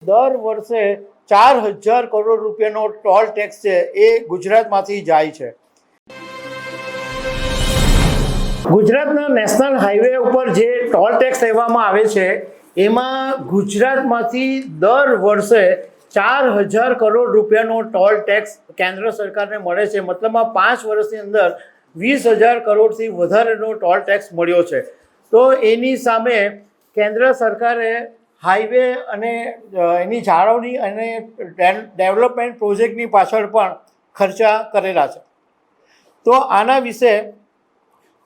દર વર્ષે 4000 કરોડ રૂપિયાનો ટોલ ટેક્સ છે એ ગુજરાતમાંથી જાય છે। ગુજરાતના નેશનલ હાઈવે ઉપર જે ટોલ ટેક્સ લેવામાં આવે છે એમાં ગુજરાતમાંથી દર વર્ષે 4000 કરોડ રૂપિયાનો ટોલ ટેક્સ કેન્દ્ર સરકારને મળે છે। મતલબમાં 5 વર્ષની અંદર 20,000 કરોડથી વધારેનો ટોલ ટેક્સ મળ્યો છે। તો એની સામે કેન્દ્ર સરકારે હાઈવે અને એની જાળવણી અને ડેવલપમેન્ટ પ્રોજેક્ટની પાછળ પણ ખર્ચા કરેલા છે। તો આના વિશે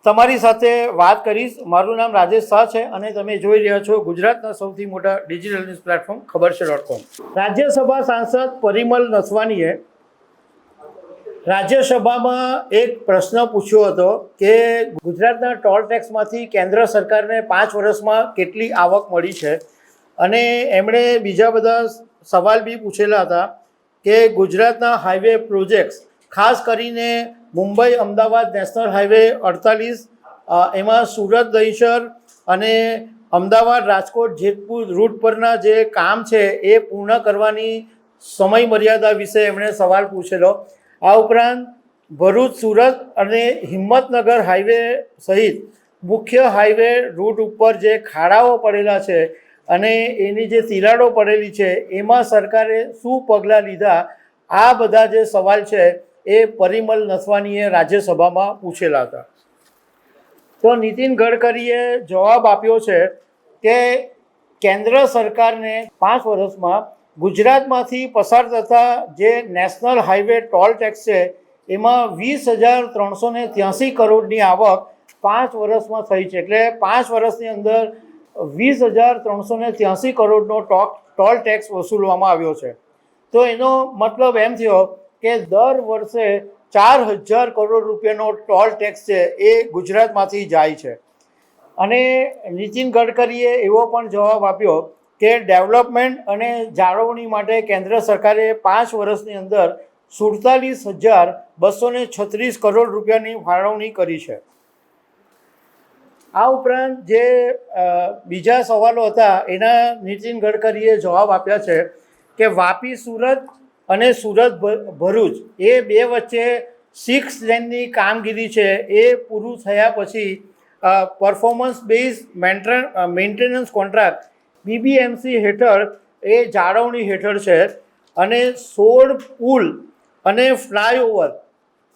તમારી સાથે વાત કરીશ। મારું નામ રાજેશ શાહ છે અને તમે જોઈ રહ્યા છો ગુજરાતના સૌથી મોટા ડિજિટલ ન્યૂઝ પ્લેટફોર્મ ખબરછે.com। રાજ્યસભા સાંસદ પરિમલ નસવાનીએ રાજ્યસભામાં એક પ્રશ્ન પૂછ્યો હતો કે ગુજરાતના ટોલ ટેક્સમાંથી કેન્દ્ર સરકારને 5 વર્ષમાં કેટલી આવક મળી છે, અને એમણે બીજા બધા સવાલ બી પૂછેલા હતા કે ગુજરાતના હાઈવે પ્રોજેક્ટ્સ, ખાસ કરીને મુંબઈ અમદાવાદ નેશનલ હાઈવે 48, એમાં સુરત દહીસર અને અમદાવાદ રાજકોટ જેતપુર રૂટ પરના જે કામ છે એ પૂર્ણ કરવાની સમય મર્યાદા વિશે એમણે સવાલ પૂછેલો। આ ઉપરાંત ભરૂચ સુરત અને હિંમતનગર હાઈવે સહિત મુખ્ય હાઈવે રૂટ ઉપર જે ખાડાઓ પડેલા છે અને એની જે તિરાડો પડેલી છે એમાં સરકારે શું પગલાં લીધા, આ બધા જે સવાલ છે એ પરિમલ નસવાનીએ રાજ્યસભામાં પૂછેલા હતા। તો નીતિન ગડકરીએ જવાબ આપ્યો છે કે કેન્દ્ર સરકારને 5 વર્ષમાં ગુજરાતમાંથી પસાર થતા જે નેશનલ હાઈવે ટોલ ટેક્સ છે એમાં 20,383 કરોડની આવક 5 વર્ષમાં થઈ છે। એટલે 5 વર્ષની અંદર 20,383 કરોડનો ટોલ ટેક્સ વસૂલવામાં આવ્યો છે। તો એનો મતલબ એમ થયો કે દર વર્ષે 4000 કરોડ રૂપિયાનો ટોલ ટેક્સ છે એ ગુજરાતમાંથી જાય છે। અને નીતિન ગડકરીએ એવો પણ જવાબ આપ્યો કે ડેવલપમેન્ટ અને જાળવણી માટે કેન્દ્ર સરકારે 5 વર્ષની અંદર 47,236 કરોડ રૂપિયાની ફાળવણી કરી છે। આ ઉપરાંત જે બીજા સવાલો હતા એના નીતિન ગડકરીએ જવાબ આપ્યા છે કે વાપી સુરત અને સુરત ભરૂચ એ બે વચ્ચે 6 લેનની કામગીરી છે એ પૂરું થયા પછી performance base maintenance contract BBMC હેઠળ એ જાળવણી હેઠળ છે, અને 16 પુલ અને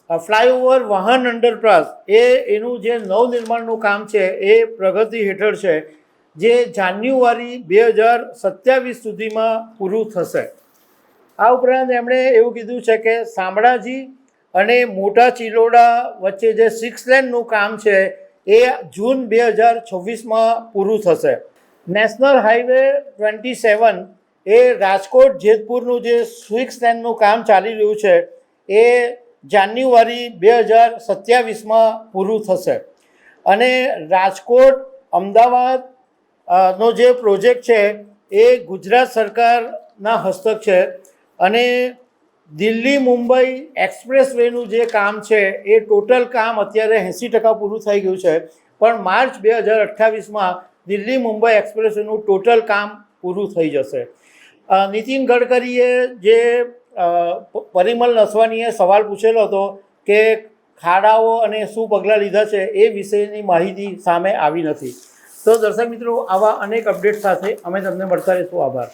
ફ્લાયઓવર વાહન અંડરપાસ એનું જે નવનિર્માણનું કામ છે એ પ્રગતિ હેઠળ છે, જે જાન્યુઆરી 2027 સુધીમાં પૂરું થશે। આ ઉપરાંત એમણે એવું કીધું છે કે શામળાજી અને મોટા ચિલોડા વચ્ચે જે 6 લેનનું કામ છે એ જૂન 2026માં પૂરું થશે। નેશનલ હાઈવે 27 એ રાજકોટ જેતપુરનું જે 6 લેનનું કામ ચાલી રહ્યું છે એ જાન્યુઆરી 2027માં પૂરું થશે। અને રાજકોટ અમદાવાદ નો જે પ્રોજેક્ટ છે એ ગુજરાત સરકારના હસ્તક છે, અને દિલ્હી મુંબઈ એક્સપ્રેસ વેનું જે કામ છે એ ટોટલ કામ અત્યારે 80% પૂરું થઈ ગયું છે, પણ માર્ચ 2028માં દિલ્હી મુંબઈ એક્સપ્રેસ વેનું ટોટલ કામ પૂરું થઈ જશે। નીતિન ગડકરીએ જે પરિમલ નસવાનીએ સવાલ પૂછેલો હતો કે ખાડાઓ અને શું પગલાં લીધા છે એ વિશેની માહિતી સામે આવી નથી। તો દર્શક મિત્રો, આવા અનેક અપડેટ સાથે અમે તમને મળતા રહીશું। આભાર।